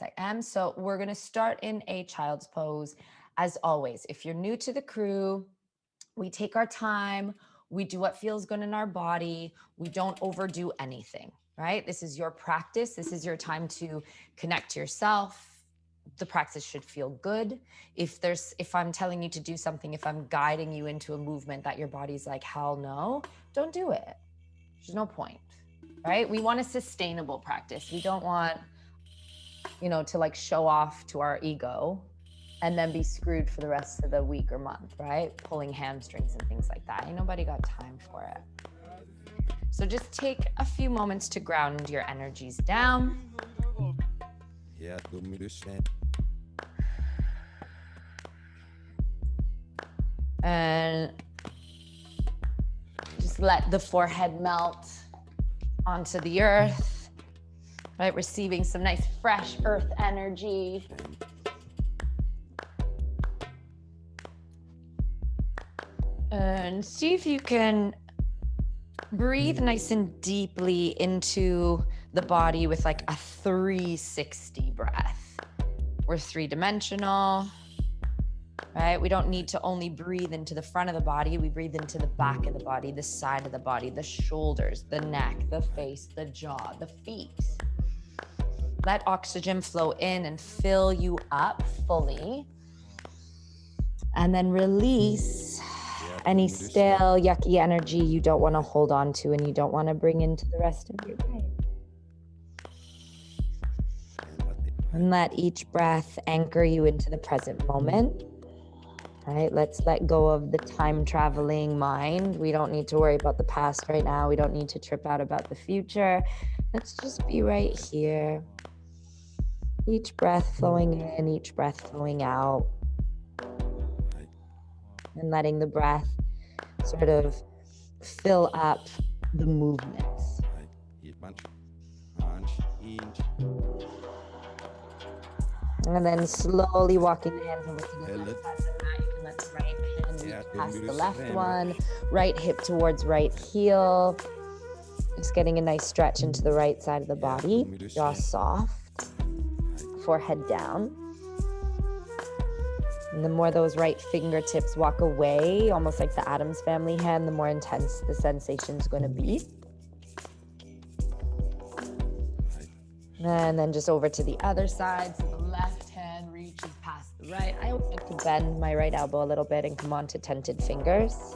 I am. So we're going to start in a child's pose. As always, if you're new to the crew, we take our time. We do what feels good in our body. We don't overdo anything, right? This is your practice. This is your time to connect to yourself. The practice should feel good. If I'm telling you to do something, if I'm guiding you into a movement that your body's like, hell no, don't do it. There's no point, right? We want a sustainable practice. We don't want, to like show off to our ego and then be screwed for the rest of the week or month, right? Pulling hamstrings and things like that. Ain't nobody got time for it. So just take a few moments to ground your energies down. And just let the forehead melt onto the earth, right? Receiving some nice fresh earth energy. And see if you can breathe nice and deeply into the body with like a 360 breath. We're three-dimensional, right? We don't need to only breathe into the front of the body. We breathe into the back of the body, the side of the body, the shoulders, the neck, the face, the jaw, the feet. Let oxygen flow in and fill you up fully. And then release any stale, yucky energy you don't want to hold on to and you don't want to bring into the rest of your day. And let each breath anchor you into the present moment. Right? Let's let go of the time traveling mind. We don't need to worry about the past right now. We don't need to trip out about the future. Let's just be right here. Each breath flowing in, each breath flowing out. And letting the breath sort of fill up the movements. And then slowly walking the hands over to the left side of the mat. You can let the right hand reach past the left one. Right hip towards right heel. Just getting a nice stretch into the right side of the body. Jaw soft. Forehead down. And the more those right fingertips walk away, almost like the Addams Family hand, the more intense the sensation's going to be. And then just over to the other side. So the left hand reaches past the right. I like to bend my right elbow a little bit and come onto tented fingers.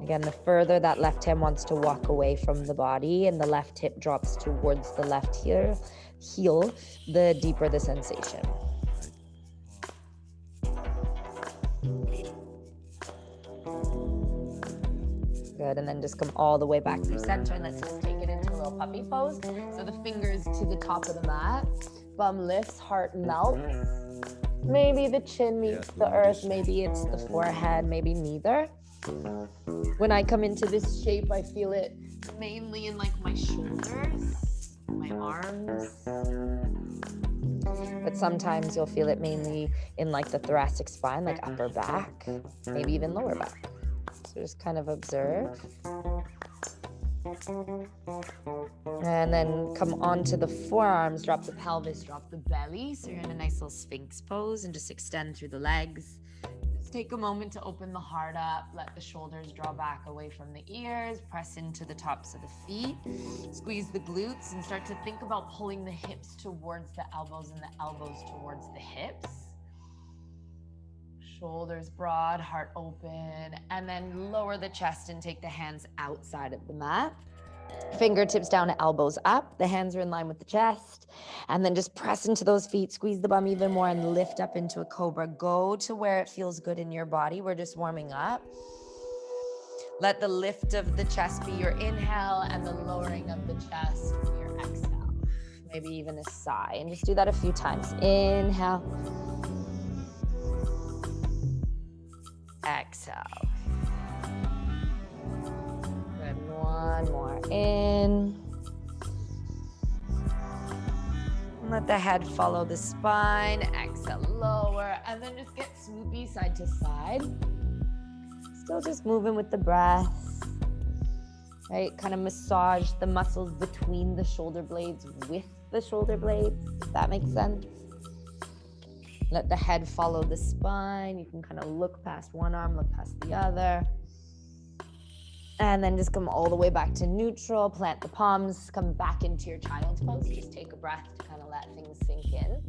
Again, the further that left hand wants to walk away from the body and the left hip drops towards the left heel, the deeper the sensation. Good, and then just come all the way back through center, and let's just take it into a little puppy pose. So the fingers to the top of the mat, bum lifts, heart melts. Maybe the chin meets the earth, maybe it's the forehead, maybe neither. When I come into this shape, I feel it mainly in like my shoulders, my arms. But sometimes you'll feel it mainly in like the thoracic spine, like upper back, maybe even lower back. So just kind of observe. And then come onto the forearms, drop the pelvis, drop the belly. So you're in a nice little Sphinx pose and just extend through the legs. Just take a moment to open the heart up. Let the shoulders draw back away from the ears. Press into the tops of the feet. Squeeze the glutes and start to think about pulling the hips towards the elbows and the elbows towards the hips. Shoulders broad, heart open, and then lower the chest and take the hands outside of the mat. Fingertips down, elbows up. The hands are in line with the chest. And then just press into those feet, squeeze the bum even more, and lift up into a cobra. Go to where it feels good in your body. We're just warming up. Let the lift of the chest be your inhale and the lowering of the chest be your exhale. Maybe even a sigh. And just do that a few times. Inhale. Exhale. Good. One more in. Let the head follow the spine. Exhale, lower. And then just get swoopy side to side. Still just moving with the breath. Right? Kind of massage the muscles between the shoulder blades with the shoulder blades, if that makes sense. Let the head follow the spine. You can kind of look past one arm, look past the other. And then just come all the way back to neutral, plant the palms, come back into your child's pose. Just take a breath to kind of let things sink in.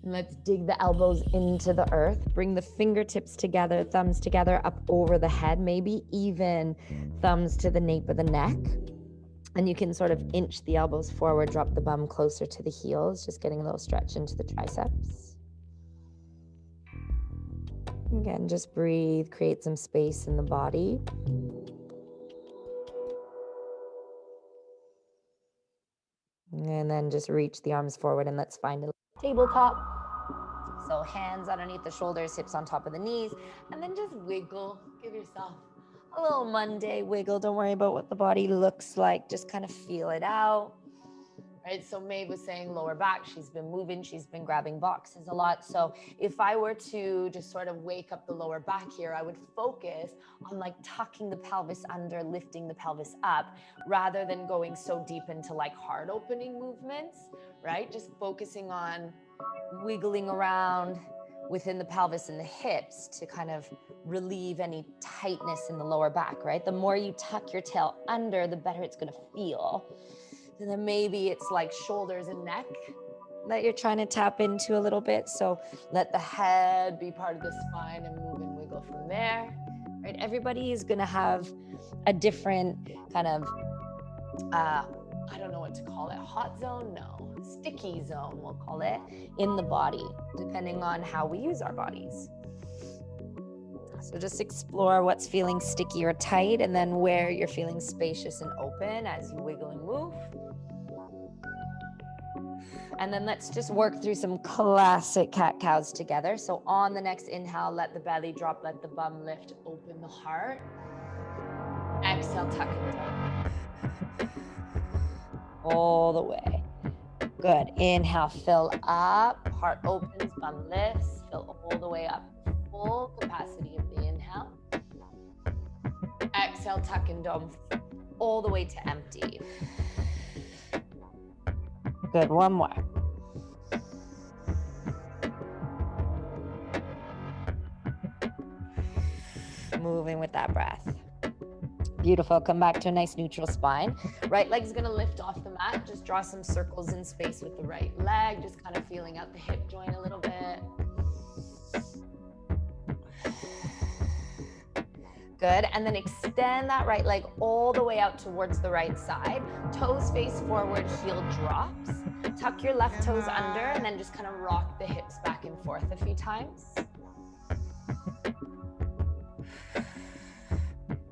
And let's dig the elbows into the earth. Bring the fingertips together, thumbs together up over the head, maybe even thumbs to the nape of the neck. And you can sort of inch the elbows forward, drop the bum closer to the heels, just getting a little stretch into the triceps. Again, just breathe, create some space in the body. And then just reach the arms forward and let's find a tabletop. So hands underneath the shoulders, hips on top of the knees, and then just wiggle. Give yourself a little Monday wiggle. Don't worry about what the body looks like. Just kind of feel it out. Right, so Maeve was saying lower back, she's been moving, she's been grabbing boxes a lot. So if I were to just sort of wake up the lower back here, I would focus on like tucking the pelvis under, lifting the pelvis up, rather than going so deep into like heart opening movements, right? Just focusing on wiggling around within the pelvis and the hips to kind of relieve any tightness in the lower back, right? The more you tuck your tail under, the better it's gonna feel. And then maybe it's like shoulders and neck that you're trying to tap into a little bit. So let the head be part of the spine and move and wiggle from there, right? Everybody is gonna have a different kind of, I don't know what to call it, hot zone? No, sticky zone, we'll call it, in the body, depending on how we use our bodies. So just explore what's feeling sticky or tight, and then where you're feeling spacious and open as you wiggle and move. And then let's just work through some classic cat-cows together. So on the next inhale, let the belly drop, let the bum lift, open the heart. Exhale, tuck it down. All the way. Good. Inhale, fill up, heart opens, bum lifts, fill all the way up. Full capacity of the inhale. Exhale, tuck and dome all the way to empty. Good, one more. Moving with that breath. Beautiful, come back to a nice neutral spine. Right leg's gonna lift off the mat. Just draw some circles in space with the right leg. Just kind of feeling out the hip joint a little bit. Good, and then extend that right leg all the way out towards the right side. Toes face forward, heel drops. Tuck your left toes under and then just kind of rock the hips back and forth a few times.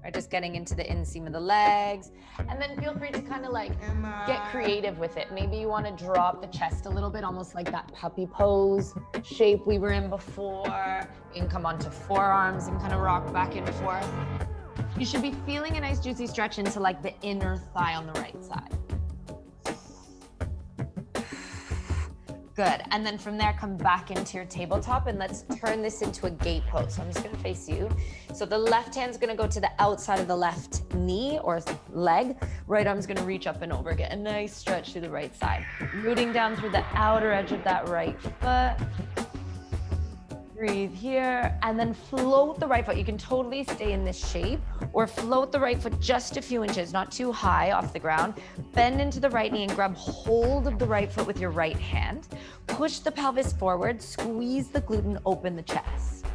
Right, just getting into the inseam of the legs. And then feel free to kind of like get creative with it. Maybe you want to drop the chest a little bit, almost like that puppy pose shape we were in before. You can come onto forearms and kind of rock back and forth. You should be feeling a nice juicy stretch into like the inner thigh on the right side. Good, and then from there, come back into your tabletop and let's turn this into a gate pose. So I'm just gonna face you. So the left hand's gonna go to the outside of the left knee or leg. Right arm's gonna reach up and over, get a nice stretch to the right side. Rooting down through the outer edge of that right foot. Breathe here, and then float the right foot. You can totally stay in this shape or float the right foot just a few inches, not too high off the ground. Bend into the right knee and grab hold of the right foot with your right hand. Push the pelvis forward, squeeze the glute and open the chest.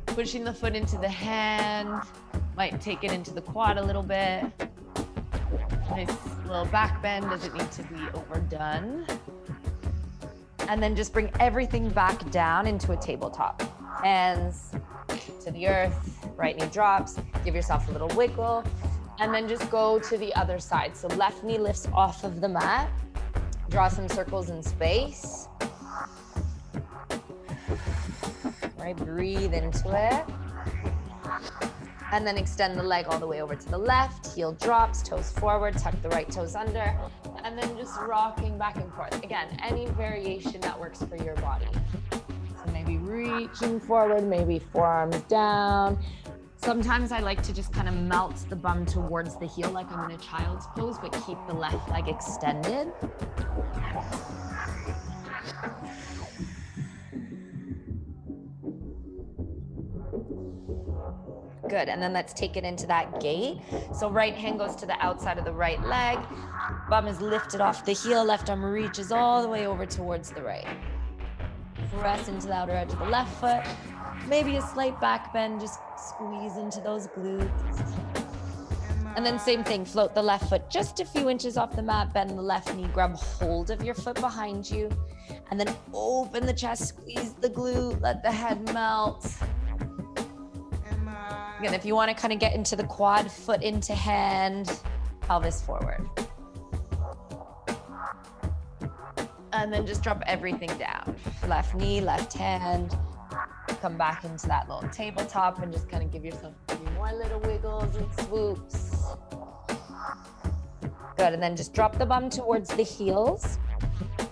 Pushing the foot into the hand, might take it into the quad a little bit. Nice little back bend, doesn't need to be overdone. And then just bring everything back down into a tabletop. Hands to the earth, right knee drops, give yourself a little wiggle, and then just go to the other side. So left knee lifts off of the mat, draw some circles in space. Right, breathe into it. And then extend the leg all the way over to the left, heel drops, toes forward, tuck the right toes under, and then just rocking back and forth. Again, any variation that works for your body. So maybe reaching forward, maybe forearms down, Sometimes I like to just kind of melt the bum towards the heel like I'm in a child's pose, but keep the left leg extended. Good, and then let's take it into that gate. So right hand goes to the outside of the right leg, bum is lifted off the heel, left arm reaches all the way over towards the right. Press into the outer edge of the left foot. Maybe a slight back bend, just squeeze into those glutes. And then same thing, float the left foot just a few inches off the mat, bend the left knee, grab hold of your foot behind you, and then open the chest, squeeze the glute, let the head melt. Again, if you want to kind of get into the quad, foot into hand, pelvis forward. And then just drop everything down. Left knee, left hand. Come back into that little tabletop and just kind of give yourself a few more little wiggles and swoops. Good, and then just drop the bum towards the heels.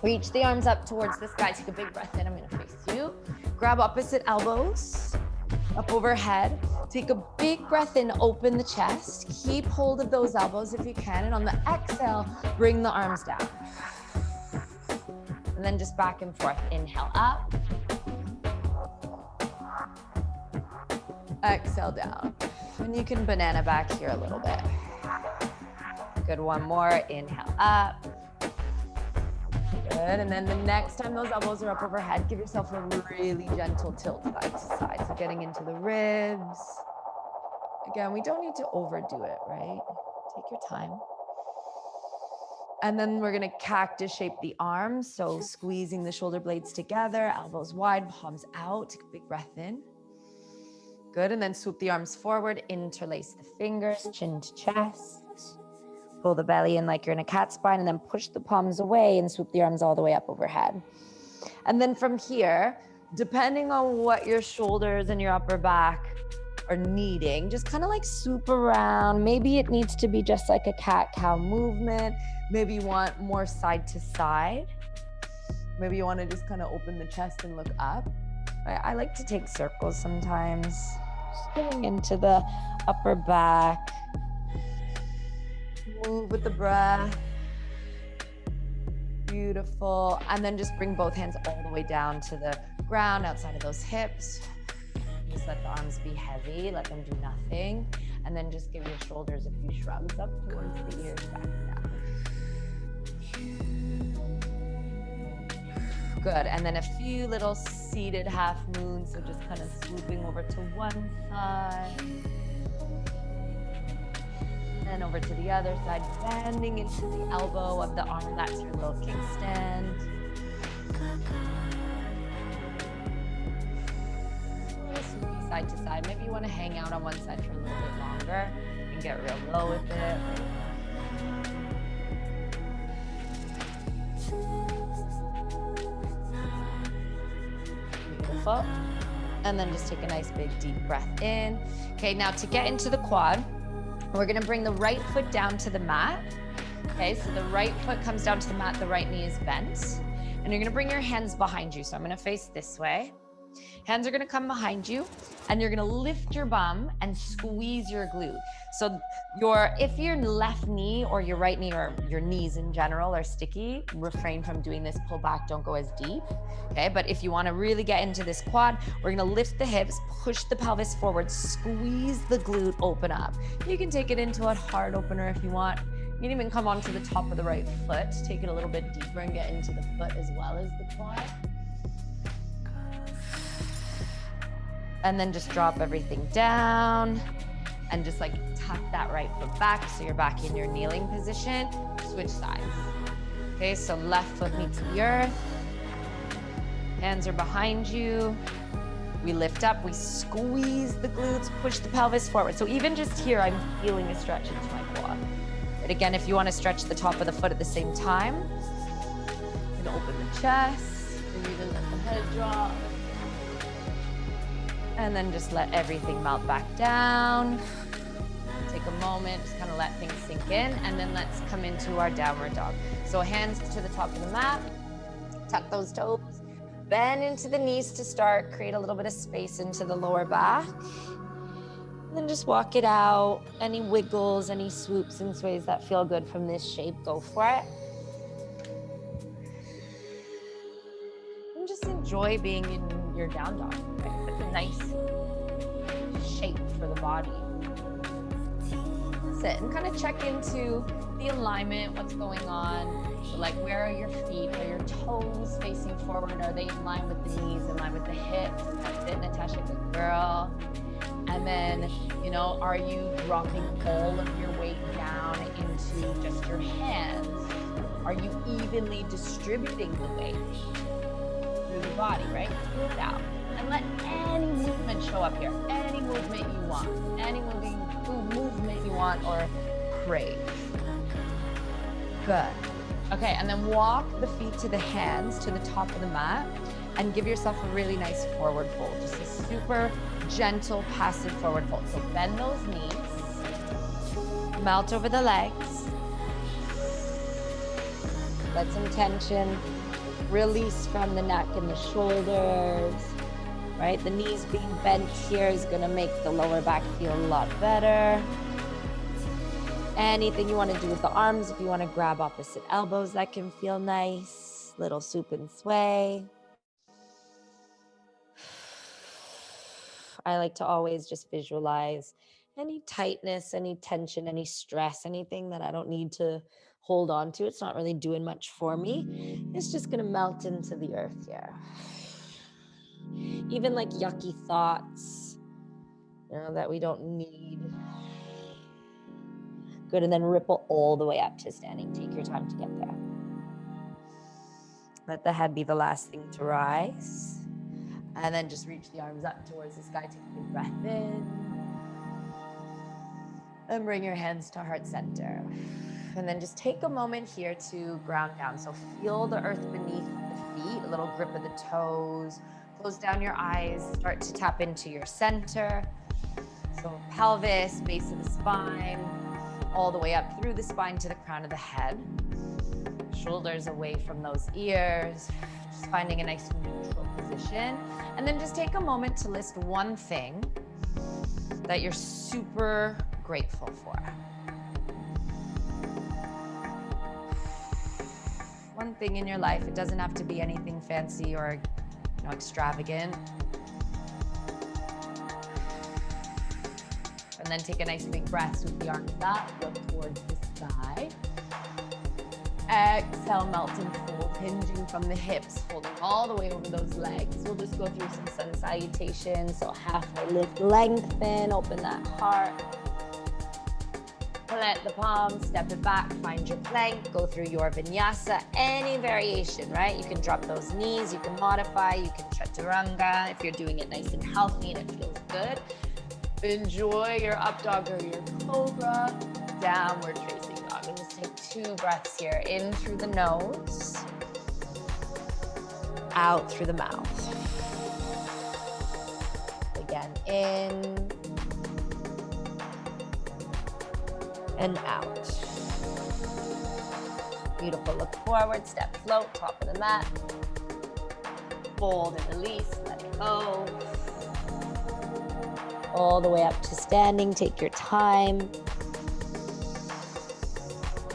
Reach the arms up towards the sky. Take a big breath in. I'm gonna face you. Grab opposite elbows up overhead. Take a big breath in, open the chest. Keep hold of those elbows if you can. And on the exhale, bring the arms down. And then just back and forth. Inhale up. Exhale down. And you can banana back here a little bit. Good, one more. Inhale up. Good, and then the next time those elbows are up overhead, give yourself a really gentle tilt side to side. So getting into the ribs. Again, we don't need to overdo it, right? Take your time. And then we're gonna cactus shape the arms. So squeezing the shoulder blades together, elbows wide, palms out. Take a big breath in. Good, and then swoop the arms forward, interlace the fingers, chin to chest. Pull the belly in like you're in a cat spine, and then push the palms away and swoop the arms all the way up overhead. And then from here, depending on what your shoulders and your upper back are needing, just kind of like swoop around. Maybe it needs to be just like a cat-cow movement. Maybe you want more side to side. Maybe you want to just kind of open the chest and look up. I like to take circles sometimes. Just going into the upper back. Move with the breath. Beautiful. And then just bring both hands all the way down to the ground outside of those hips. Just let the arms be heavy. Let them do nothing. And then just give your shoulders a few shrugs up towards the ears, back and down. Good. And then a few little seated half moons. So just kind of swooping over to one side. And over to the other side, bending into the elbow of the arm. That's your little kickstand. Swoopy side to side. Maybe you want to hang out on one side for a little bit longer and get real low with it. Beautiful. And then just take a nice big deep breath in. Okay, now to get into the quad, we're gonna bring the right foot down to the mat. Okay, so the right foot comes down to the mat, the right knee is bent. And you're gonna bring your hands behind you. So I'm gonna face this way. Hands are gonna come behind you, and you're gonna lift your bum and squeeze your glute. So if your left knee or your right knee or your knees in general are sticky, refrain from doing this, pull back, don't go as deep. Okay, but if you wanna really get into this quad, we're gonna lift the hips, push the pelvis forward, squeeze the glute, open up. You can take it into a hard opener if you want. You can even come onto the top of the right foot, take it a little bit deeper and get into the foot as well as the quad. And then just drop everything down and just like tuck that right foot back so you're back in your kneeling position. Switch sides. Okay, so left foot meets the earth. Hands are behind you. We lift up, we squeeze the glutes, push the pelvis forward. So even just here, I'm feeling a stretch into my quad. But again, if you want to stretch the top of the foot at the same time, you can open the chest, and you can let the head drop. And then just let everything melt back down. Take a moment, just kind of let things sink in, and then let's come into our downward dog. So hands to the top of the mat, tuck those toes, bend into the knees to start, create a little bit of space into the lower back. And then just walk it out. Any wiggles, any swoops and sways that feel good from this shape, go for it. And just enjoy being in your down dog. Right? It's a nice shape for the body. That's it. And kind of check into the alignment, what's going on. So like, where are your feet? Are your toes facing forward? Are they in line with the knees, in line with the hips? That's it, Natasha, good girl. And then, you know, are you dropping all of your weight down into just your hands? Are you evenly distributing the weight through the body, right? Feel it out. And let any movement show up here. Any movement you want. Any movement you want or crave. Good. Okay, and then walk the feet to the hands, to the top of the mat, and give yourself a really nice forward fold. Just a super gentle, passive forward fold. So bend those knees, melt over the legs, let some tension release from the neck and the shoulders, right? The knees being bent here is gonna make the lower back feel a lot better. Anything you want to do with the arms, if you want to grab opposite elbows, that can feel nice. Little swoop and sway. I like to always just visualize any tightness, any tension, any stress, anything that I don't need to hold on to. It's not really doing much for me. It's just going to melt into the earth here. Even like yucky thoughts, you know, that we don't need. Good, and then ripple all the way up to standing. Take your time to get there. Let the head be the last thing to rise. And then just reach the arms up towards the sky. Take a big breath in. And bring your hands to heart center. And then just take a moment here to ground down. So feel the earth beneath the feet, a little grip of the toes. Close down your eyes. Start to tap into your center. So pelvis, base of the spine, all the way up through the spine to the crown of the head. Shoulders away from those ears. Just finding a nice neutral position. And then just take a moment to list one thing that you're super grateful for. One thing in your life. It doesn't have to be anything fancy or, you know, extravagant. And then take a nice big breath, sweep the arms up, look towards the sky. Exhale, melt and fold, hinging from the hips, folding all the way over those legs. We'll just go through some sun salutations. So halfway lift, lengthen, open that heart. Plant the palms, step it back, find your plank, go through your vinyasa, any variation, right? You can drop those knees, you can modify, you can chaturanga if you're doing it nice and healthy and it feels good. Enjoy your up dog or your cobra, downward facing dog. And just take 2 breaths here. In through the nose, out through the mouth. Again, in and out. Beautiful. Look forward, step float, top of the mat. Fold and release, let it go. All the way up to standing. Take your time.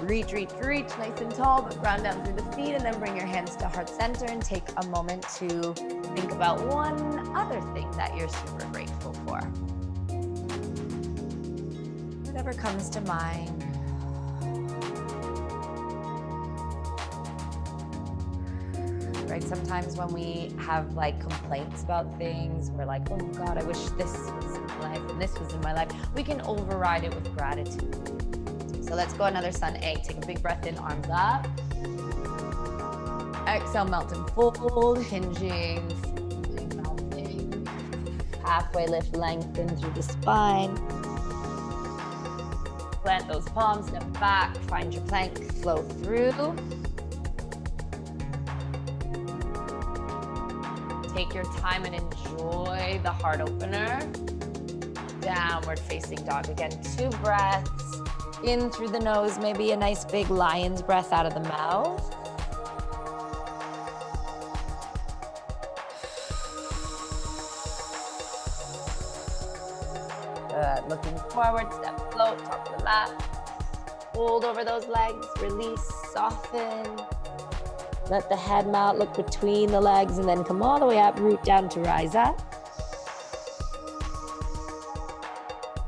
Reach, reach, reach, nice and tall, but ground down through the feet, and then bring your hands to heart center and take a moment to think about one other thing that you're super grateful for. Whatever comes to mind. Right? Sometimes when we have like complaints about things, we're like, oh God, I wish this was in my life and this was in my life. We can override it with gratitude. So let's go another sun A. Take a big breath in, arms up. Exhale, melt and fold, hinging, melting. Halfway lift, lengthen through the spine. Plant those palms, step back, find your plank, flow through. Take your time and enjoy the heart opener. Downward facing dog. Again, 2 breaths. In through the nose, maybe a nice big lion's breath out of the mouth. Good. Looking forward, step float, top of the mat. Hold over those legs, release, soften. Let the head melt, look between the legs, and then come all the way up, root down to rise up.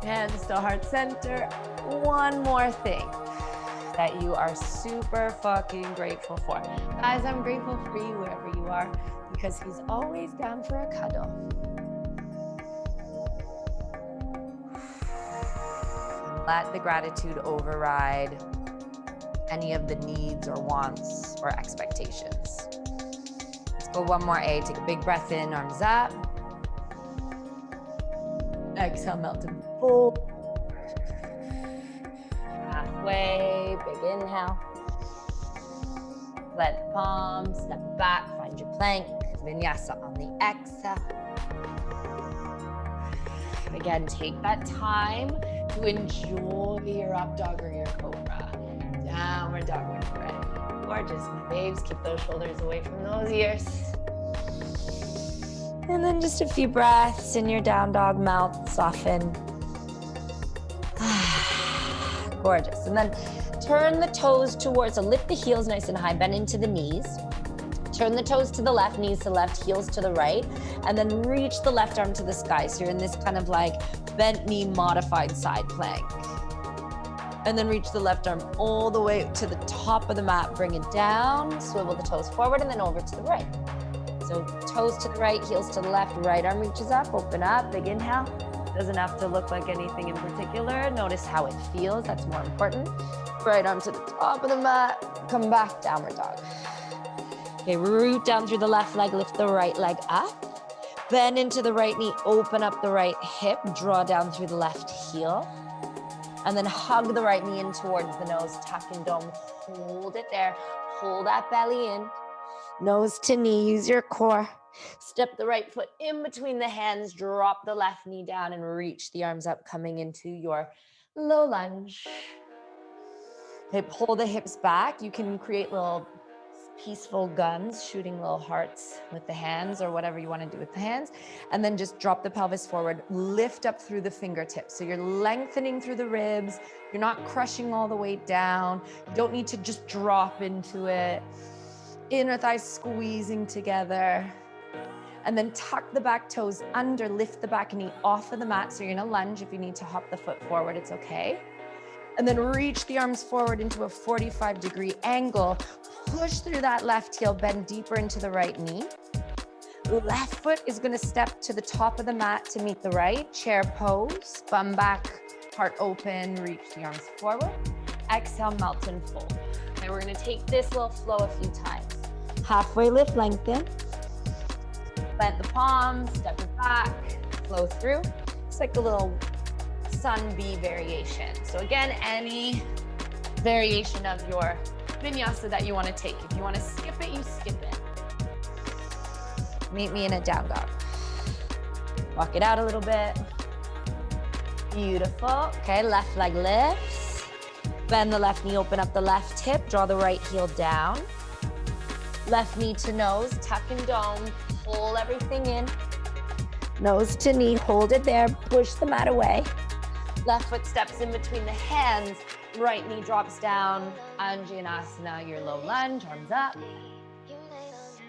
Hands to heart center. One more thing that you are super fucking grateful for. Guys, I'm grateful for you wherever you are because he's always down for a cuddle. Let the gratitude override any of the needs or wants or expectations. Let's go one more A. Take a big breath in, arms up. Exhale, melt and fold. Halfway, big inhale. Let palms, step back, find your plank. Vinyasa on the exhale. Again, take that time to enjoy your up dog or your cobra. Downward dog when you're ready. Gorgeous, my babes. Keep those shoulders away from those ears. And then just a few breaths in your down dog, melt, soften. Gorgeous. And then turn the toes towards, so lift the heels nice and high, bend into the knees. Turn the toes to the left, knees to left, heels to the right, and then reach the left arm to the sky. So you're in this kind of like bent knee modified side plank. And then reach the left arm all the way to the top of the mat. Bring it down, swivel the toes forward, and then over to the right. So toes to the right, heels to the left, right arm reaches up, open up, big inhale. Doesn't have to look like anything in particular. Notice how it feels, that's more important. Right arm to the top of the mat, come back, downward dog. Okay, root down through the left leg, lift the right leg up. Bend into the right knee, open up the right hip, draw down through the left heel. And then hug the right knee in towards the nose, tuck and dome, hold it there. Pull that belly in, nose to knee, use your core. Step the right foot in between the hands, drop the left knee down and reach the arms up, coming into your low lunge. Okay, pull the hips back. You can create little peaceful guns, shooting little hearts with the hands or whatever you want to do with the hands. And then just drop the pelvis forward, lift up through the fingertips. So you're lengthening through the ribs. You're not crushing all the way down. You don't need to just drop into it. Inner thighs squeezing together. And then tuck the back toes under, lift the back knee off of the mat. So you're in a lunge. If you need to hop the foot forward, it's okay. And then reach the arms forward into a 45-degree angle. Push through that left heel, bend deeper into the right knee. Left foot is gonna step to the top of the mat to meet the right. Chair pose, bum back, heart open, reach the arms forward. Exhale, melt and fold. Okay, we're gonna take this little flow a few times. Halfway lift, lengthen. Plant the palms, step it back, flow through. It's like a little sun bee variation. So again, any variation of your vinyasa that you want to take. If you want to skip it, you skip it. Meet me in a down dog. Walk it out a little bit. Beautiful. Okay, left leg lifts. Bend the left knee, open up the left hip, draw the right heel down. Left knee to nose, tuck and dome, pull everything in. Nose to knee, hold it there, push the mat away. Left foot steps in between the hands, right knee drops down, Anjaneyasana, your low lunge, arms up.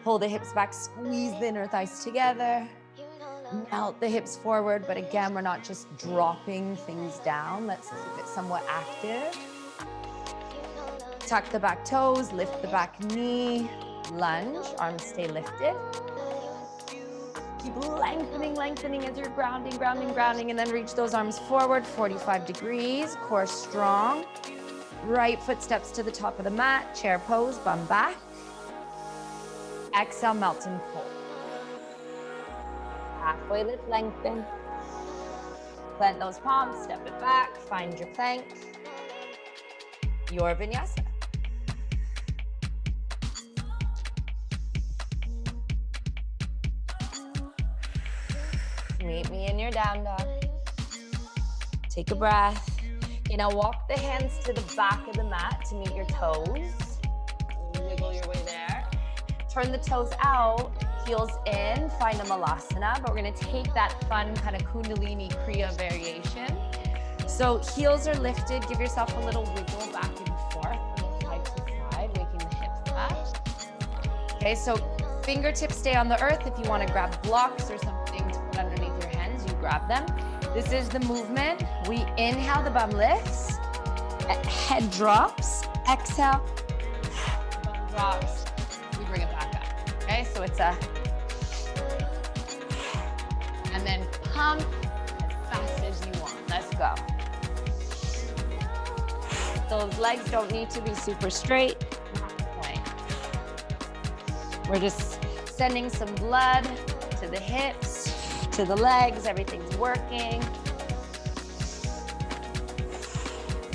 Pull the hips back, squeeze the inner thighs together. Melt the hips forward, but again, we're not just dropping things down. Let's keep it somewhat active. Tuck the back toes, lift the back knee, lunge, arms stay lifted. Keep lengthening as you're grounding, and then reach those arms forward, 45 degrees, core strong. Right foot steps to the top of the mat, chair pose, bum back. Exhale, melt and fold. Halfway lift, lengthen. Plant those palms, step it back, find your plank. Your vinyasa. Meet me in your down dog. Take a breath. Okay, now walk the hands to the back of the mat to meet your toes. Wiggle your way there. Turn the toes out, heels in, find a malasana, but we're gonna take that fun kind of kundalini kriya variation. So heels are lifted, give yourself a little wiggle back and forth from side to side, waking the hips up. Okay, so fingertips stay on the earth. If you wanna grab blocks or something to put underneath your hands, you grab them. This is the movement. We inhale, the bum lifts, head drops, exhale, bum drops, we bring it back up. Okay, so it's a, and then pump as fast as you want. Let's go. Those legs don't need to be super straight. We're just sending some blood to the hips, to the legs, everything's working.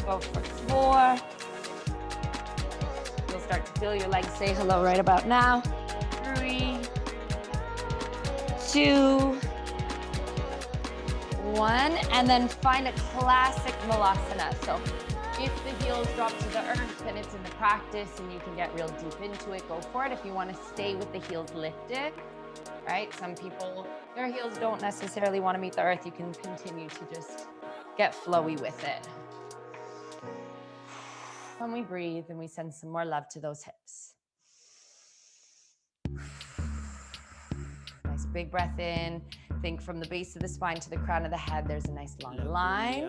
Go for 4. You'll start to feel your legs say hello right about now. 3, 2, 1, and then find a classic malasana. So if the heels drop to the earth and it's in the practice and you can get real deep into it, go for it. If you want to stay with the heels lifted, right? Some people, their heels don't necessarily want to meet the earth. You can continue to just get flowy with it. When we breathe and we send some more love to those hips. Nice big breath in. Think from the base of the spine to the crown of the head. There's a nice long line.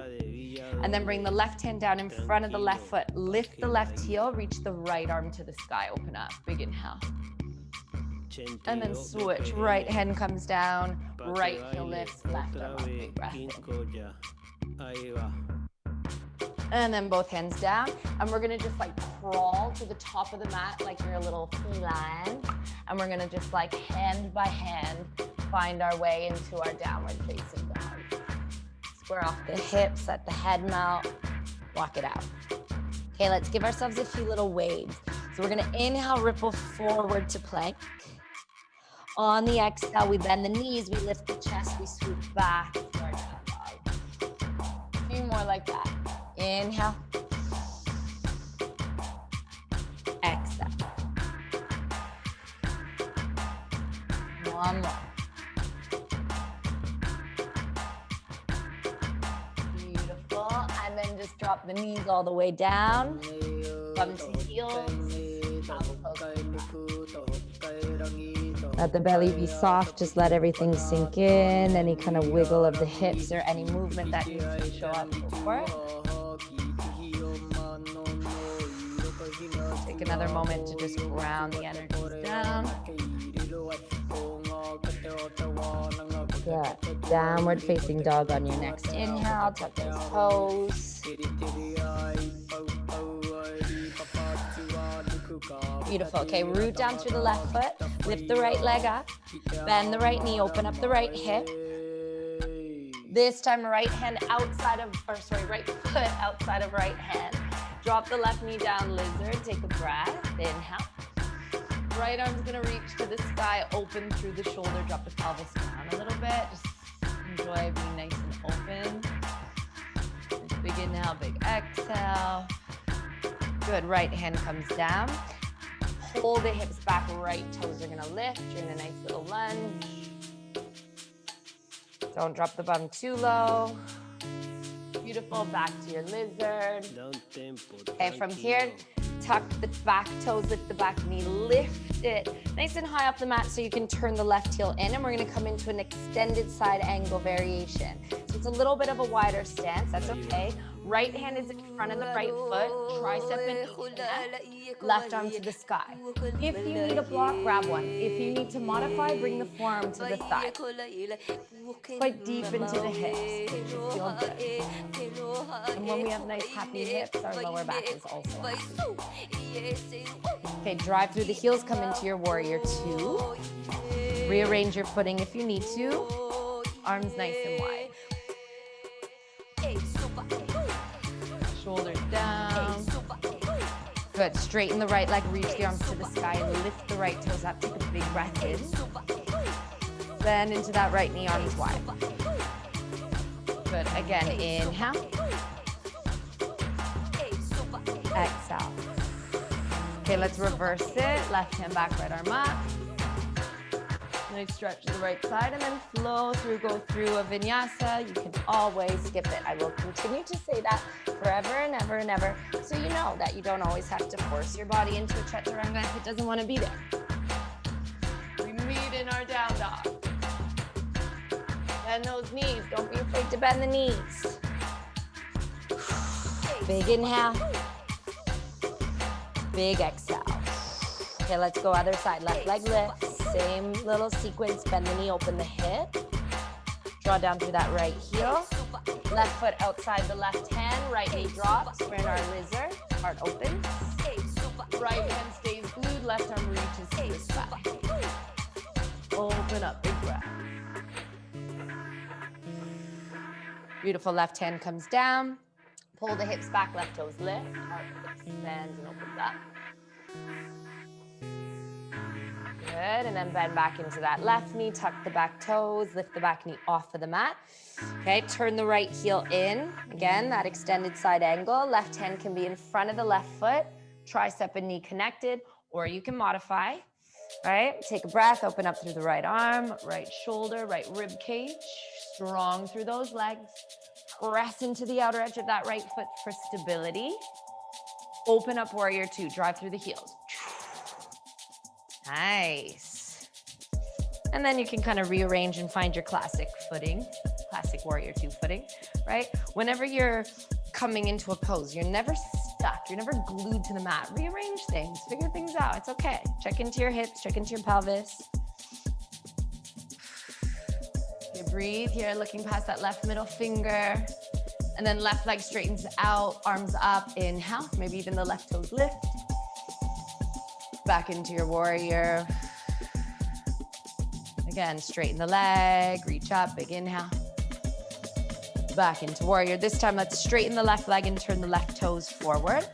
And then bring the left hand down in front of the left foot. Lift the left heel, reach the right arm to the sky. Open up, big inhale. And then switch, right hand comes down, right heel lifts, left arm up, big breath in. And then both hands down. And we're gonna just like crawl to the top of the mat like you're a little feline. And we're gonna just like hand by hand find our way into our downward facing dog. Square off the hips, let the head melt, walk it out. Okay, let's give ourselves a few little waves. So we're gonna inhale, ripple forward to plank. On the exhale, we bend the knees, we lift the chest, we swoop back to our down dog. A few more like that. Inhale. Exhale. One more. Beautiful. And then just drop the knees all the way down. Bum to heels. Let the belly be soft. Just let everything sink in. Any kind of wiggle of the hips or any movement that needs to show up, go for it. Take another moment to just ground the energies down. Good. Downward facing dog on your next inhale. Tuck those toes. Beautiful. Okay, root down through the left foot. Lift the right leg up. Bend the right knee. Open up the right hip. This time, right hand outside of, or sorry, right foot outside of right hand. Drop the left knee down, lizard. Take a breath. Inhale. Right arm's gonna reach to the sky. Open through the shoulder. Drop the pelvis down a little bit. Just enjoy being nice and open. Big inhale, big exhale. Good. Right hand comes down. Pull the hips back. Right toes are gonna lift. You're in a nice little lunge. Don't drop the bum too low. Beautiful. Back to your lizard. Okay, from here, tuck the back toes, lift the back knee, lift it nice and high off the mat so you can turn the left heel in, and we're gonna come into an extended side angle variation. So it's a little bit of a wider stance, that's okay. Right hand is in front of the right foot, tricep in each neck, left arm to the sky. If you need a block, grab one. If you need to modify, bring the forearm to the thigh. Quite deep into the hips, it should feel good. And when we have nice happy hips, our lower back is also happy. Okay, drive through the heels, come into your warrior 2. Rearrange your footing if you need to. Arms nice and wide. Shoulders down. Good. Straighten the right leg, reach the arms to the sky, and lift the right toes up. Take a big breath in. Bend into that right knee, arms wide. Good. Again, inhale. Exhale. Okay, let's reverse it. Left hand back, right arm up. Nice stretch to the right side and then flow through, go through a vinyasa. You can always skip it. I will continue to say that forever and ever and ever, so you know that you don't always have to force your body into a chaturanga if it doesn't want to be there. We meet in our down dog. Bend those knees. Don't be afraid to bend the knees. Big inhale. Big exhale. Okay, let's go other side. Left leg lift. Same little sequence. Bend the knee, open the hip. Draw down through that right heel. Left foot outside the left hand. Right knee drops. We're in our lizard. Heart opens. Right hand stays glued. Left arm reaches to the sky. Open up, big breath. Beautiful. Left hand comes down. Pull the hips back, left toes lift. Heart expands and opens up. Good, and then bend back into that left knee, tuck the back toes, lift the back knee off of the mat. Okay, turn the right heel in. Again, that extended side angle. Left hand can be in front of the left foot, tricep and knee connected, or you can modify, right? Take a breath, open up through the right arm, right shoulder, right rib cage, strong through those legs. Press into the outer edge of that right foot for stability. Open up warrior two, drive through the heels. Nice. And then you can kind of rearrange and find your classic footing, classic warrior two footing, right? Whenever you're coming into a pose, you're never stuck. You're never glued to the mat. Rearrange things, figure things out. It's okay. Check into your hips, check into your pelvis. Okay, breathe here, looking past that left middle finger. And then left leg straightens out, arms up, inhale. Maybe even the left toes lift. Back into your warrior. Again, straighten the leg, reach up, big inhale. Back into warrior. This time, let's straighten the left leg and turn the left toes forward.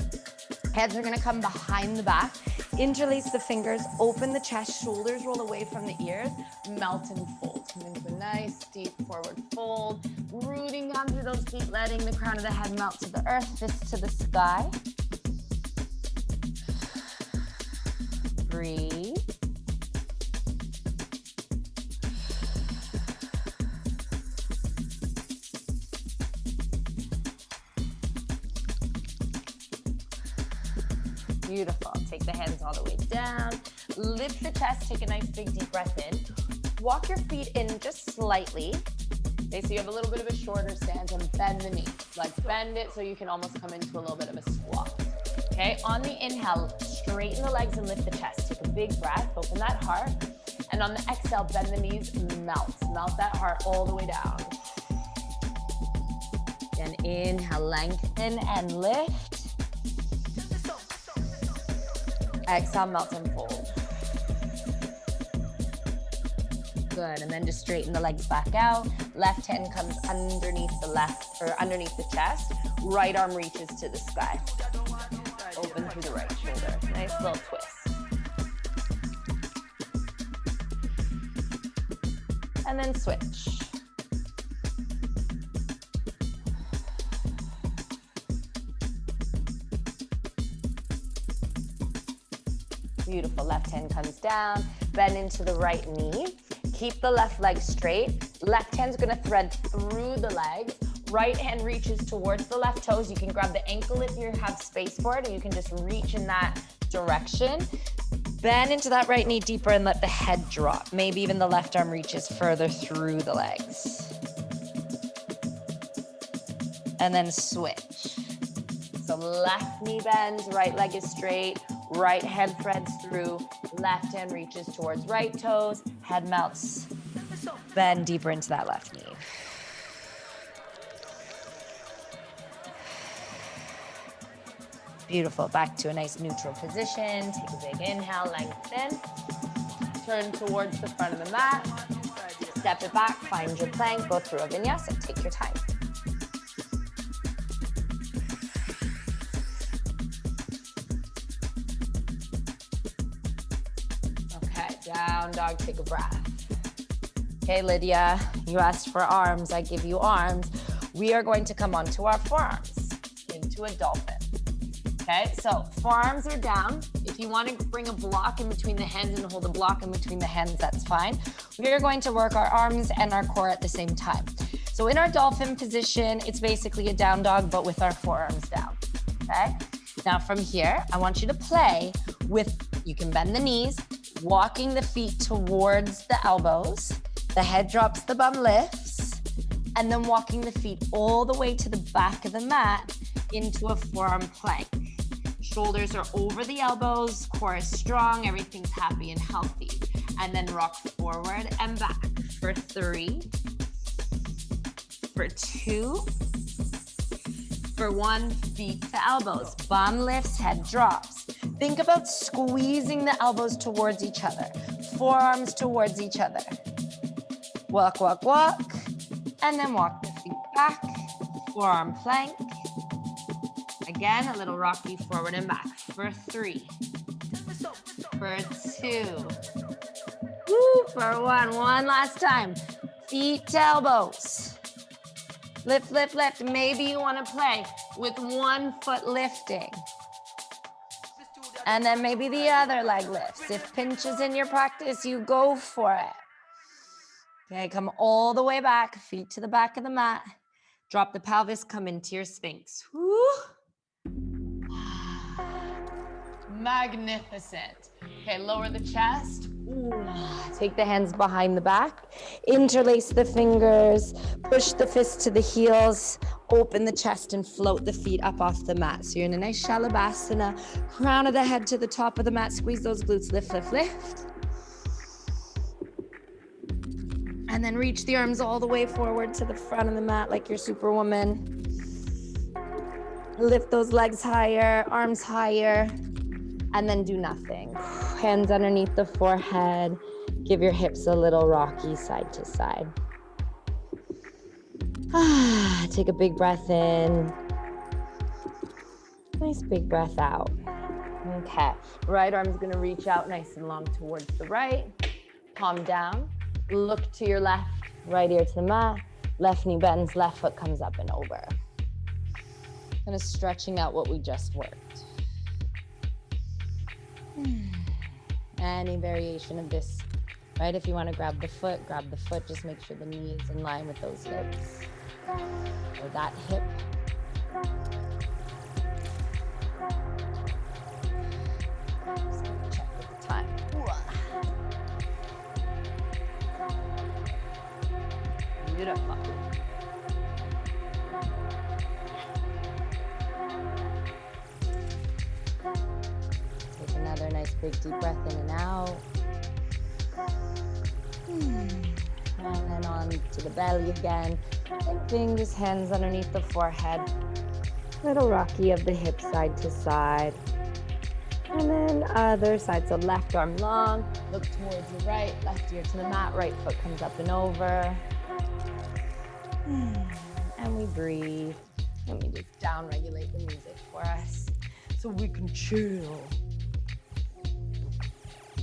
Hands are gonna come behind the back. Interlace the fingers, open the chest, shoulders roll away from the ears, melt and fold. Come into a nice deep forward fold. Rooting down through those feet, letting the crown of the head melt to the earth, fists to the sky. Breathe. Beautiful. Take the hands all the way down. Lift the chest, take a nice big deep breath in. Walk your feet in just slightly. Okay, so you have a little bit of a shorter stance and bend the knee. Like bend it so you can almost come into a little bit of a squat. Okay, on the inhale, straighten the legs and lift the chest. Take a big breath, open that heart. And on the exhale, bend the knees, melt. Melt that heart all the way down. Then inhale, lengthen and lift. Exhale, melt and fold. Good, and then just straighten the legs back out. Left hand comes underneath the left, or underneath the chest. Right arm reaches to the sky. Open through the right shoulder. Nice little twist. And then switch. Beautiful. Left hand comes down. Bend into the right knee. Keep the left leg straight. Left hand's gonna thread through the legs. Right hand reaches towards the left toes. You can grab the ankle if you have space for it, or you can just reach in that direction. Bend into that right knee deeper and let the head drop. Maybe even the left arm reaches further through the legs. And then switch. So left knee bends, right leg is straight, right hand threads through, left hand reaches towards right toes, head melts. Bend deeper into that left knee. Beautiful. Back to a nice neutral position. Take a big inhale, lengthen. Turn towards the front of the mat. Step it back, find your plank, go through a vinyasa. Take your time. Okay, down dog, take a breath. Okay, Lydia, you asked for arms. I give you arms. We are going to come onto our forearms into a dolphin. Okay, so forearms are down. If If you want to bring a block in between the hands and hold a block in between the hands, that's fine. We are going to work our arms and our core at the same time. So in our dolphin position, it's basically a down dog, but with our forearms down, okay? Now from here, I want you to play with, you can bend the knees, walking the feet towards the elbows, the head drops, the bum lifts, and then walking the feet all the way to the back of the mat into a forearm plank. Shoulders are over the elbows, core is strong, everything's happy and healthy. And then rock forward and back for 3, for 2, for 1, feet to elbows. Bum lifts, head drops. Think about squeezing the elbows towards each other, forearms towards each other. Walk, walk, walk, and then walk the feet back, forearm plank. Again, a little rocky forward and back for 3, for 2, woo, for 1. One last time. Feet to elbows. Lift, lift, lift. Maybe you want to play with 1 foot lifting. And then maybe the other leg lifts. If pinch is in your practice, you go for it. Okay, come all the way back, feet to the back of the mat. Drop the pelvis, come into your Sphinx. Woo. Magnificent. Okay, lower the chest. Ooh. Take the hands behind the back. Interlace the fingers. Push the fists to the heels. Open the chest and float the feet up off the mat. So you're in a nice Shalabhasana. Crown of the head to the top of the mat. Squeeze those glutes. Lift, lift, lift. And then reach the arms all the way forward to the front of the mat like you're Superwoman. Lift those legs higher, arms higher. And then do nothing. Hands underneath the forehead. Give your hips a little rocky side to side. Take a big breath in. Nice big breath out. Okay, right arm's gonna reach out nice and long towards the right. Palm down. Look to your left, right ear to the mat. Left knee bends, left foot comes up and over. Kind of stretching out what we just worked. Any variation of this, right? If you want to grab the foot, just make sure the knee is in line with those hips or that hip. Just gonna check with the time. Beautiful. Another nice big deep breath in and out. And then on to the belly again. Same thing, just hands underneath the forehead. Little rocky of the hip side to side. And then other side, so left arm long, look towards the right, left ear to the mat, right foot comes up and over. And we breathe. Let me just down regulate the music for us so we can chill.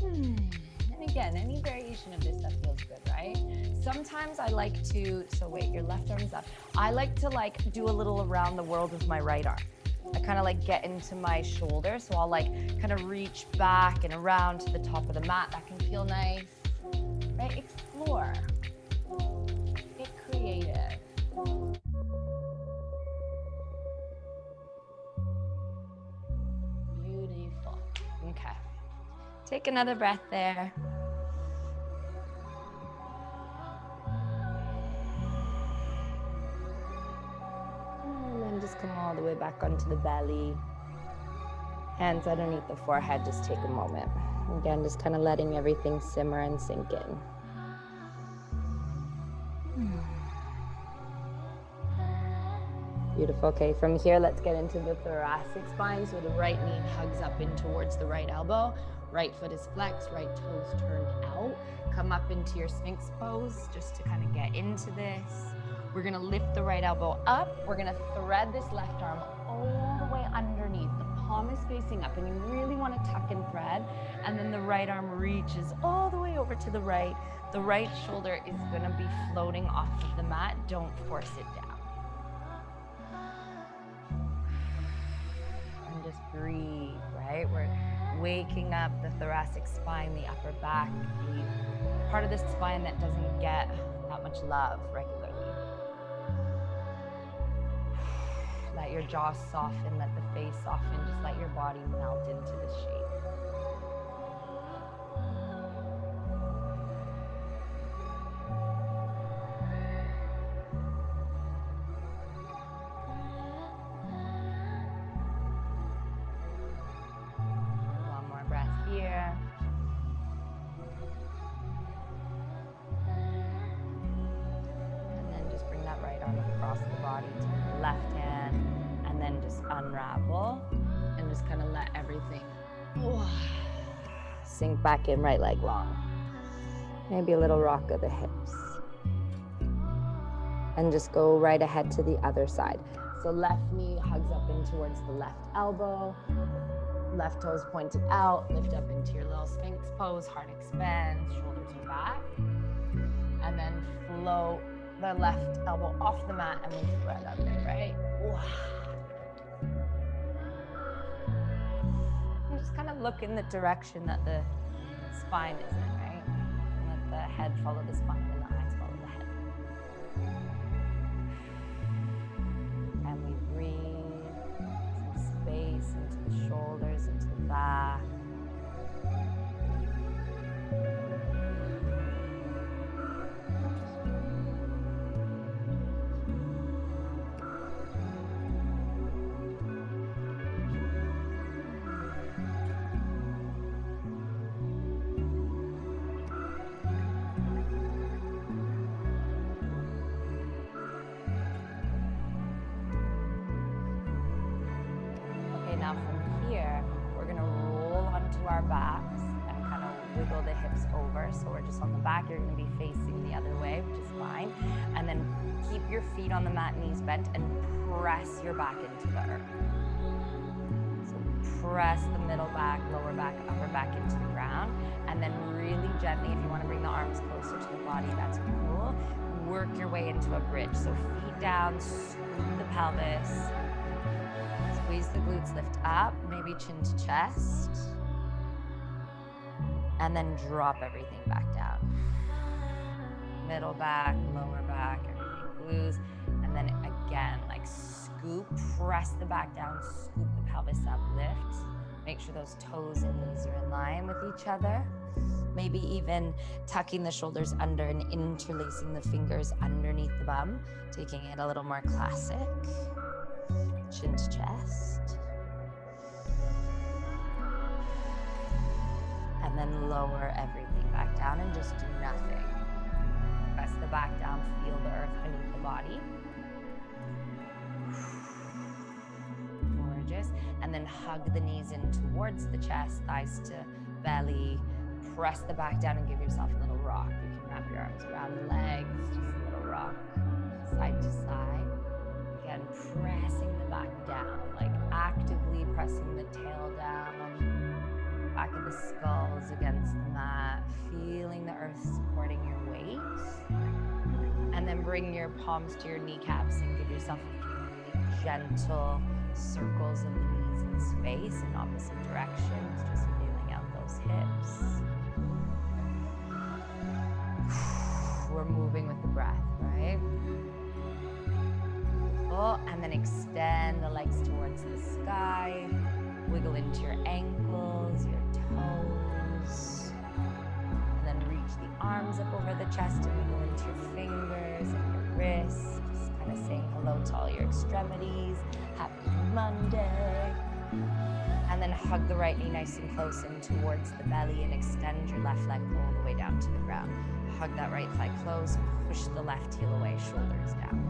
And again, any variation of this that feels good, right? Sometimes I like to, so wait, your left arm's up. I like to do a little around the world with my right arm. I kind of get into my shoulder, so I'll kind of reach back and around to the top of the mat. That can feel nice, right? Explore, get creative. Beautiful, okay. Take another breath there. And then just come all the way back onto the belly. Hands underneath the forehead, just take a moment. Again, just kind of letting everything simmer and sink in. Beautiful. Okay, from here, let's get into the thoracic spine. So the right knee hugs up in towards the right elbow. Right foot is flexed, right toes turned out. Come up into your Sphinx pose just to kind of get into this. We're gonna lift the right elbow up. We're gonna thread this left arm all the way underneath. The palm is facing up and you really wanna tuck and thread. And then the right arm reaches all the way over to the right. The right shoulder is gonna be floating off of the mat. Don't force it down. And just breathe, right? We're waking up the thoracic spine, the upper back, the part of the spine that doesn't get that much love regularly. Let your jaw soften, let the face soften, just let your body melt into the shape. One more breath here. And then just bring that right arm across the body to the left hand, and then just unravel and just kind of let everything sink back in, right leg long. Maybe a little rock of the hips. And just go right ahead to the other side. So left knee hugs up in towards the left elbow, left toes pointed out, lift up into your little Sphinx pose, heart expands, shoulders are back. And then float the left elbow off the mat and move right up there, right? And just kind of look in the direction that the spine is in, right? And let the head follow the spine and the eyes follow the head. And we breathe some space into the shoulders, into the back. Now from here, we're gonna roll onto our backs and kind of wiggle the hips over. So we're just on the back, you're gonna be facing the other way, which is fine. And then keep your feet on the mat, knees bent, and press your back into the earth. So press the middle back, lower back, upper back into the ground. And then really gently, if you wanna bring the arms closer to the body, that's cool. Work your way into a bridge. So feet down, scoop the pelvis. Squeeze the glutes, lift up, maybe chin to chest. And then drop everything back down. Middle back, lower back, everything glues. And then again, like scoop, press the back down, scoop the pelvis up, lift. Make sure those toes and knees are in line with each other. Maybe even tucking the shoulders under and interlacing the fingers underneath the bum, taking it a little more classic. Chin to chest. And then lower everything back down and just do nothing. Press the back down, feel the earth beneath the body. Gorgeous. And then hug the knees in towards the chest, thighs to belly. Press the back down and give yourself a little rock. You can wrap your arms around the legs, just a little rock, side to side. Again, pressing the back down, like actively pressing the tail down, back of the skulls against the mat, feeling the earth supporting your weight. And then bring your palms to your kneecaps and give yourself a few really gentle circles of the knees in space in opposite directions, just feeling out those hips. We're moving with the breath, right? And then extend the legs towards the sky. Wiggle into your ankles, your toes. And then reach the arms up over the chest and wiggle into your fingers and your wrists. Just kind of saying hello to all your extremities. Happy Monday. And then hug the right knee nice and close in towards the belly and extend your left leg all the way down to the ground. Hug that right thigh close, push the left heel away, shoulders down.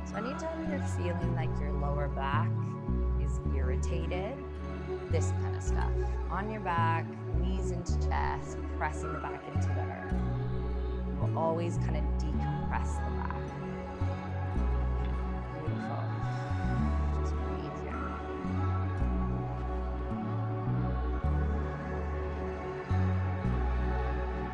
So anytime you're feeling like your lower back is irritated, this kind of stuff. On your back, knees into chest, pressing the back into the earth. We'll always kind of decompress the back. Beautiful. Just breathe here.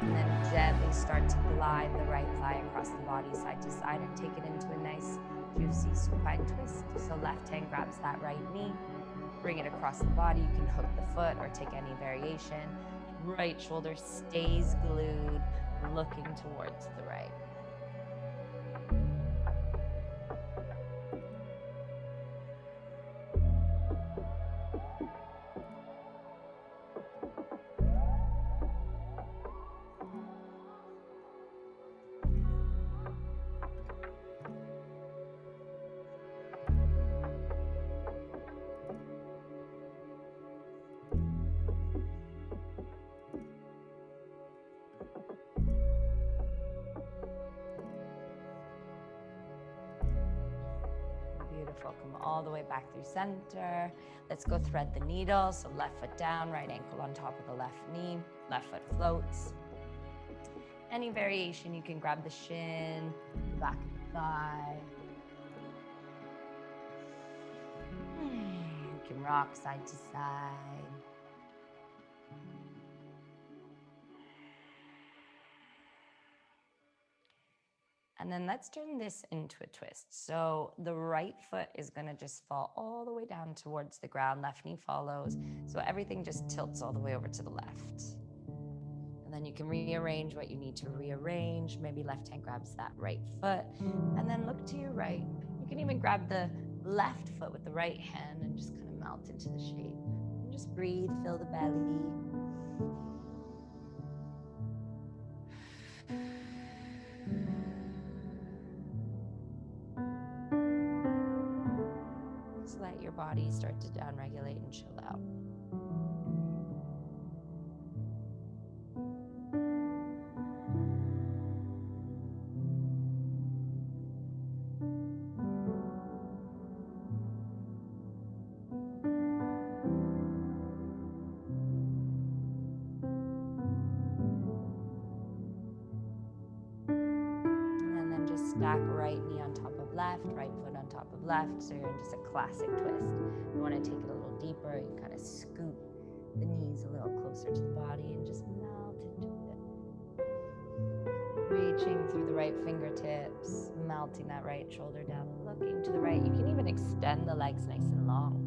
And then gently start to glide the right thigh across the body side to side and take it into a nice juicy supine twist. So left hand grabs that right knee, Bring it across the body. You can hook the foot or take any variation. Right shoulder stays glued, looking towards the right. Beautiful. Come all the way back through center. Let's go thread the needle. So left foot down, right ankle on top of the left knee. Left foot floats. Any variation, you can grab the shin, the back of the thigh. You can rock side to side. And then let's turn this into a twist. So the right foot is going to just fall all the way down towards the ground. Left knee follows. So everything just tilts all the way over to the left. And then you can rearrange what you need to rearrange. Maybe left hand grabs that right foot. And then look to your right. You can even grab the left foot with the right hand and just kind of melt into the shape. And just breathe, fill the belly. Just let your body start to downregulate and chill out. And then just stack right knee on top of left, right foot on top of left. So you're in just a classic twist. You want to take it a little deeper. You kind of scoop the knees a little closer to the body and just melt into it. Reaching through the right fingertips, melting that right shoulder down, looking to the right. You can even extend the legs nice and long.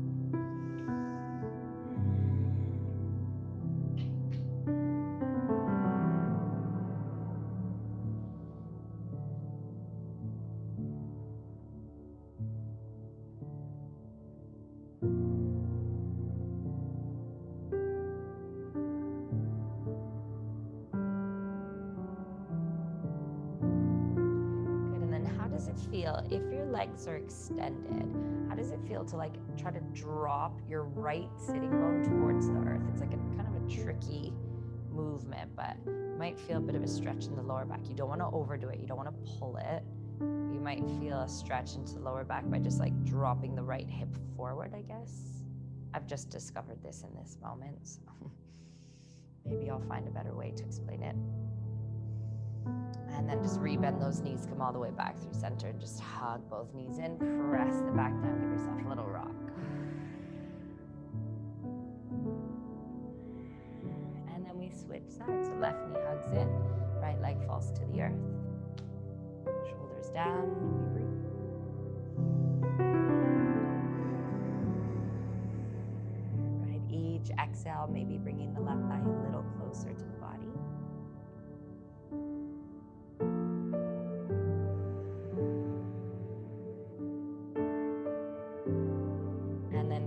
Does it feel if your legs are extended? How does it feel to like try to drop your right sitting bone towards the earth? It's like a kind of a tricky movement, but you might feel a bit of a stretch in the lower back. You don't want to overdo it. You don't want to pull it. You might feel a stretch into the lower back by just like dropping the right hip forward, I guess. I've just discovered this in this moment, so maybe I'll find a better way to explain it. And then just rebend those knees, come all the way back through center, and just hug both knees in, press the back down, give yourself a little rock. And then we switch sides. So left knee hugs in, right leg falls to the earth. Shoulders down, we breathe. Right, each exhale, maybe bringing the left thigh a little closer to the body.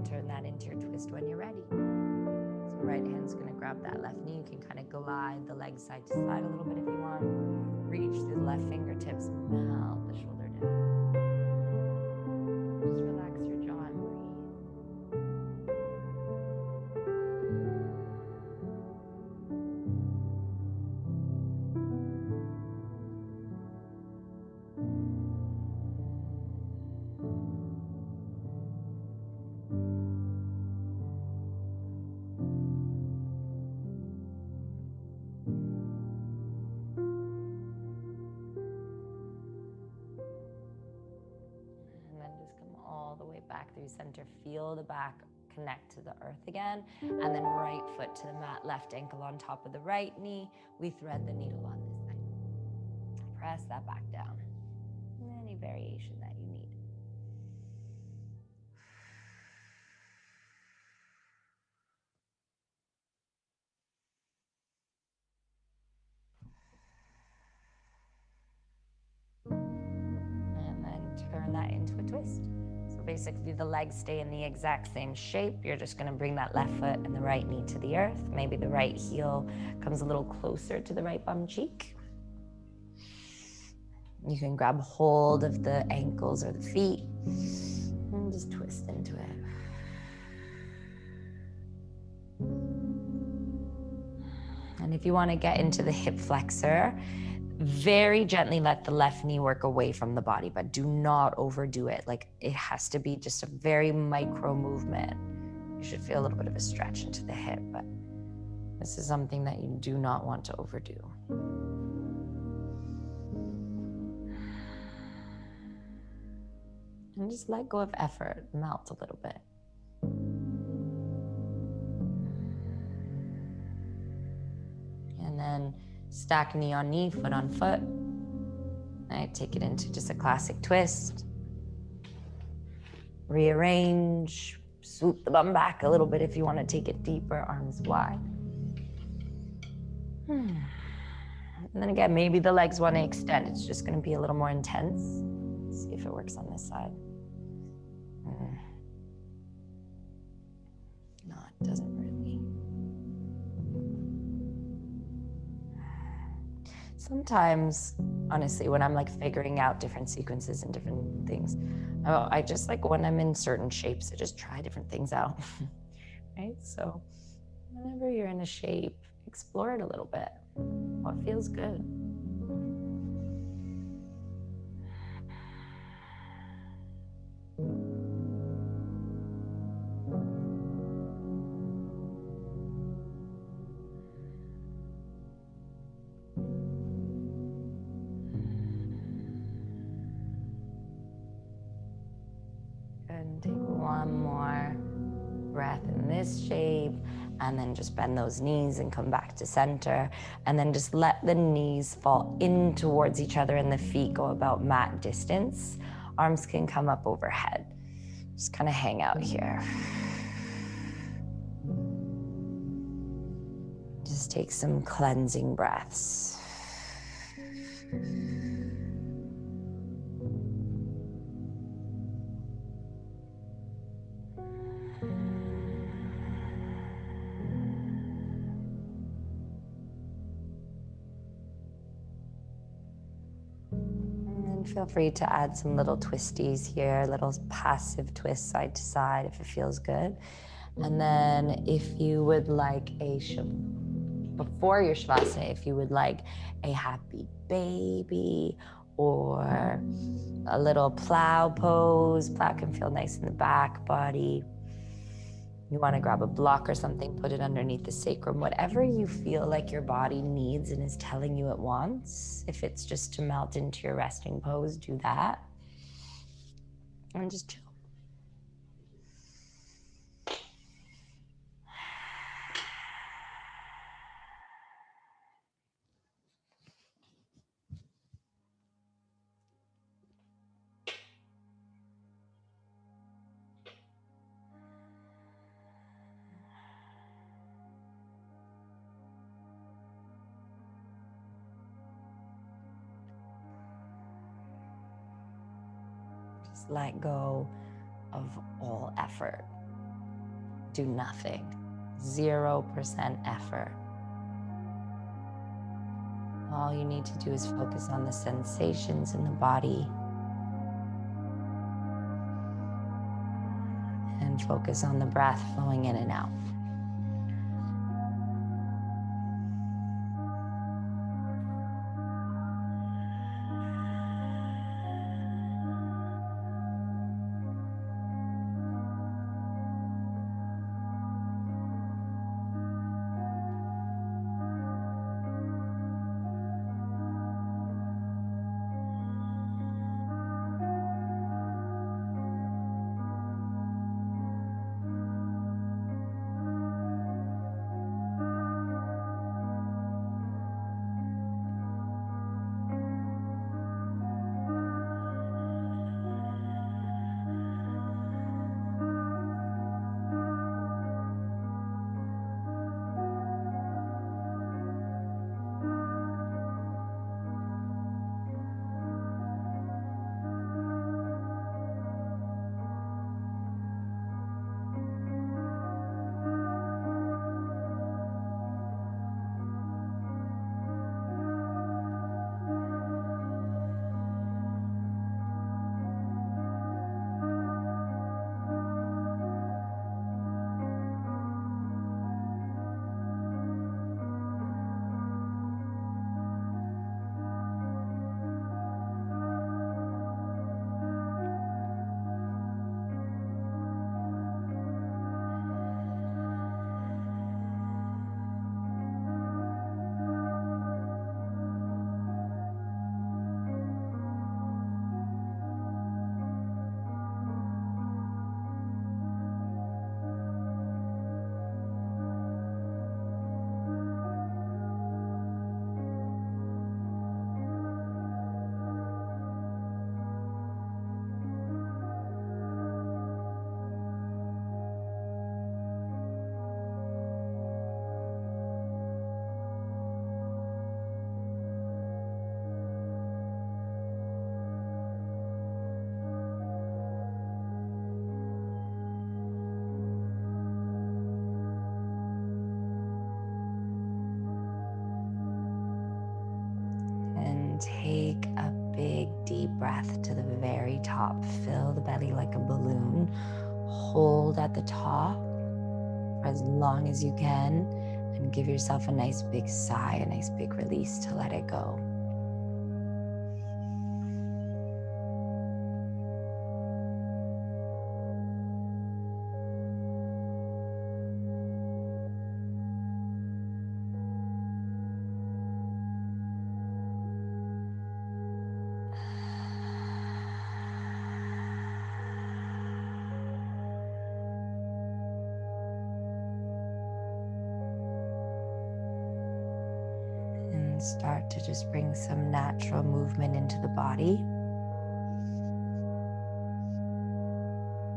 Turn that into your twist when you're ready. So right hand's gonna grab that left knee. You can kind of glide the leg side to side a little bit if you want. Reach through the left fingertips, melt the shoulder down. Just relax your jaw and breathe. All the way back through center. Feel the back connect to the earth again. And then right foot to the mat, left ankle on top of the right knee. We thread the needle on this side. Press that back down. Any variation that you need. turn that into a twist. So basically the legs stay in the exact same shape. You're just gonna bring that left foot and the right knee to the earth. Maybe the right heel comes a little closer to the right bum cheek. You can grab hold of the ankles or the feet and just twist into it. And if you want to get into the hip flexor, very gently let the left knee work away from the body, but do not overdo it. Like, it has to be just a very micro movement. You should feel a little bit of a stretch into the hip, but this is something that you do not want to overdo. And just let go of effort, melt a little bit. And then stack knee on knee, foot on foot. I take it into just a classic twist. Rearrange, swoop the bum back a little bit if you want to take it deeper, arms wide. And then again, maybe the legs want to extend. It's just going to be a little more intense. Let's see if it works on this side. No, it doesn't really. Sometimes, honestly, when I'm like figuring out different sequences and different things, I just like when I'm in certain shapes, I just try different things out, right? So whenever you're in a shape, explore it a little bit. What feels good? And take one more breath in this shape, and then just bend those knees and come back to center, and then just let the knees fall in towards each other and the feet go about mat distance. Arms can come up overhead. Just kind of hang out here. Just take some cleansing breaths. Feel free to add some little twisties here, little passive twists side to side if it feels good. And then if you would like before your Shavasana, if you would like a happy baby or a little plow pose, plow can feel nice in the back body. You want to grab a block or something, put it underneath the sacrum, whatever you feel like your body needs and is telling you it wants. If it's just to melt into your resting pose, do that. And just chill. Just let go of all effort. Do nothing. 0% effort. All you need to do is focus on the sensations in the body and focus on the breath flowing in and out. Take a big deep breath to the very top. Fill the belly like a balloon. Hold at the top for as long as you can, and give yourself a nice big sigh, a nice big release to let it go. And start to just bring some natural movement into the body.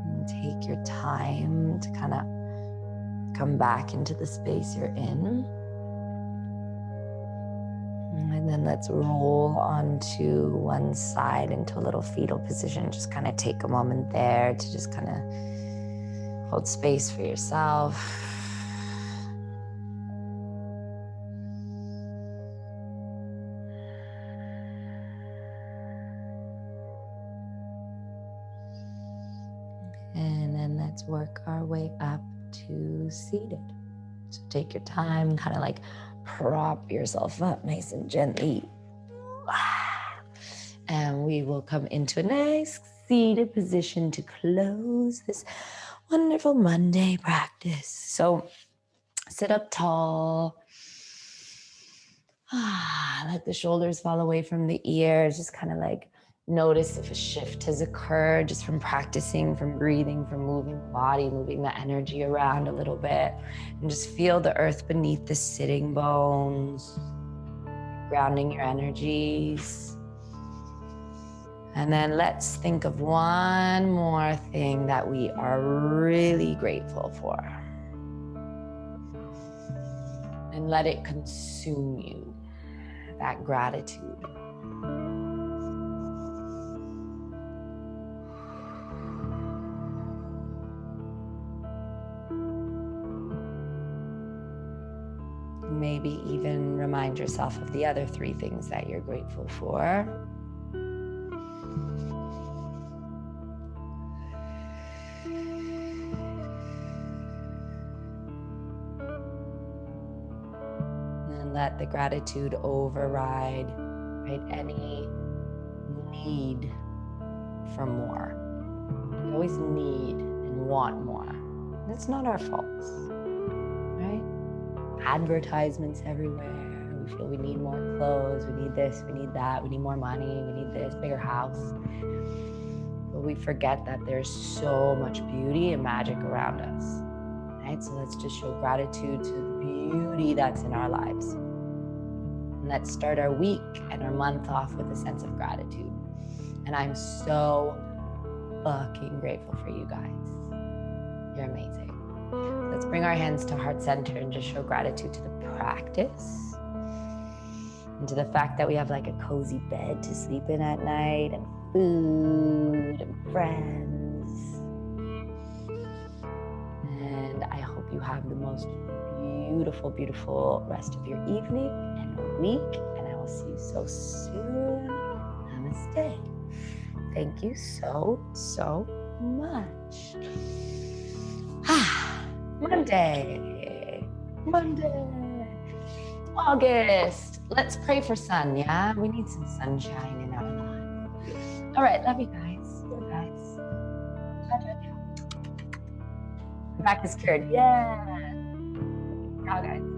And take your time to kind of come back into the space you're in. And then let's roll onto one side into a little fetal position. Just kind of take a moment there to just kind of hold space for yourself. And then let's work our way up to seated. So take your time, kind of like prop yourself up nice and gently. And we will come into a nice seated position to close this wonderful Monday practice. So sit up tall. Let the shoulders fall away from the ears. Just kind of like notice if a shift has occurred just from practicing, from breathing, from moving the body, moving the energy around a little bit. And just feel the earth beneath the sitting bones, grounding your energies. And then let's think of one more thing that we are really grateful for. And let it consume you, that gratitude. Maybe even remind yourself of the other 3 things that you're grateful for. And let the gratitude override, right, any need for more. We always need and want more. And it's not our faults, right? Advertisements everywhere. We feel we need more clothes, we need this, we need that, we need more money, we need this, bigger house. But we forget that there's so much beauty and magic around us, right? So let's just show gratitude to the beauty that's in our lives. And let's start our week and our month off with a sense of gratitude. And I'm so fucking grateful for you guys. You're amazing. Let's bring our hands to heart center and just show gratitude to the practice and to the fact that we have like a cozy bed to sleep in at night, and food and friends. And I hope you have the most beautiful, beautiful rest of your evening and week. And I will see you so soon. Namaste. Thank you so, so much. Monday, August. Let's pray for sun, yeah? We need some sunshine in our lives. All right, love you guys. Love you guys. Back is cured. Yeah. Ciao, guys.